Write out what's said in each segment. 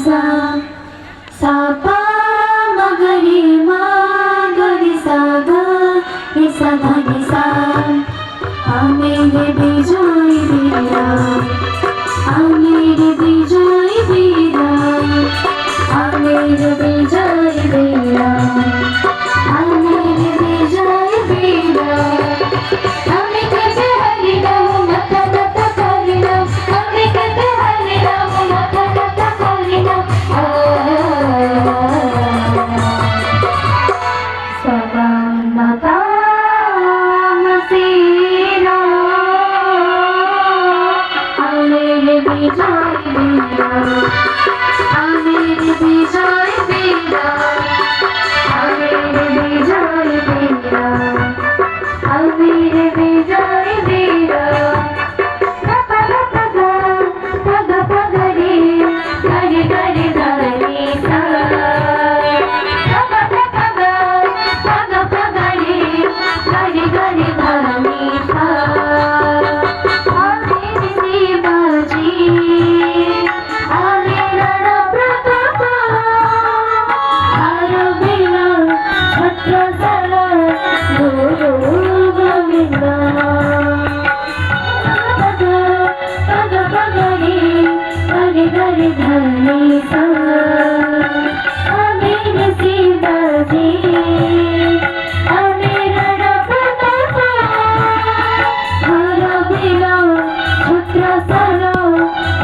sa sa pa magari ma gari sa ga ni sa dha ni sa আমের বিজয় বীরা আমের বিজয় বীরা আমের বিজয় বীরা আমের বিজয় বীরা আমি কেটে হারিলাম মাথা ব্যথা করিলাম আমি কেটে হারিলাম মাথা ব্যথা করিলাম সালাম মাতা মসিনা আমের বিজয় বীরা আমের বিজয় বীরা আমের বিজয় বীরা আমের বিজয় বীরা পগা পগা পগা পগা রে গরে গরে ধরে সা পগা পগা পগা পগা রে গরে গরে ধরে সা আমের শিবাজি আমের প্রতাপ আর বিনা ছত্র সালা গুরু গোবিন্দ পগা পগা রে গরে গরে ধরে সা আমের শিবাজি আমের প্রতাপ আর বিনা ছত্র সালা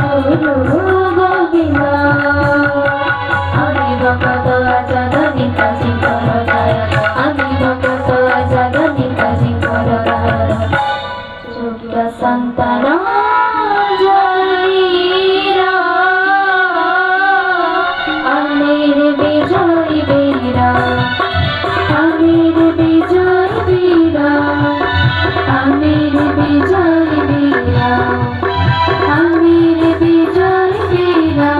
গুরু গোবিন্দ আমি ভক্ত আজাদনি কাজী করদায় আমি ভক্ত আজাদনি কাজী করদায় যোগ্য সন্তান জয়ীরা আমের বিজয় বীরা আমের বিজয় বীরা আমের বিজয় বীরা আমের বিজয় বীরা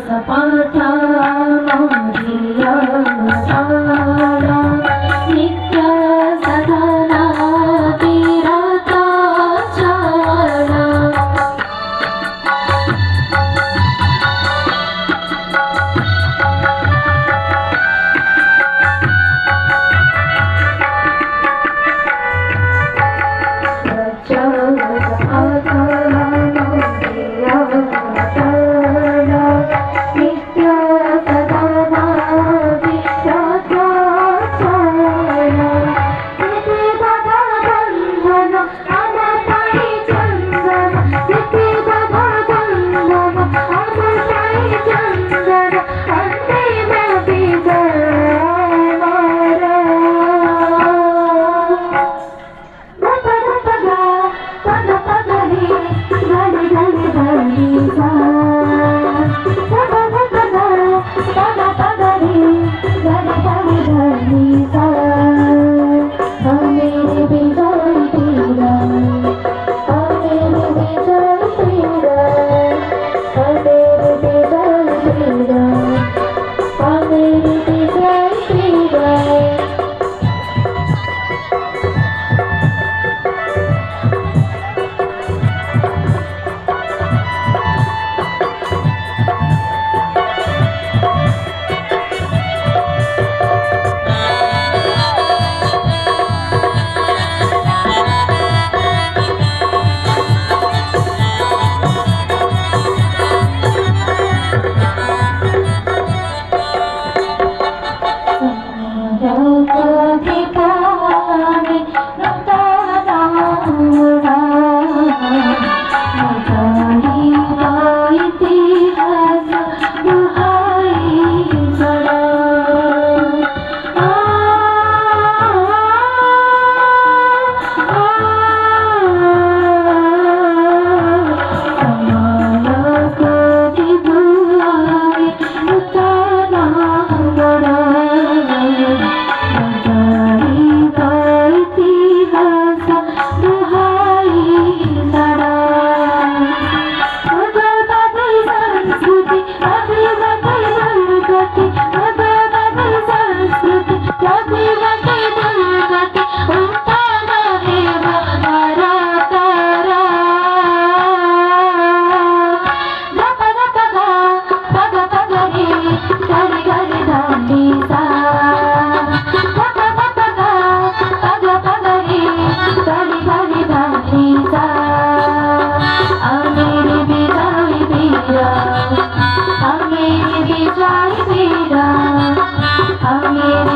সপাথা মহিয়া সারা নিত্য সদনা বিরতা চারা আগের বিজয় বিরাট আগের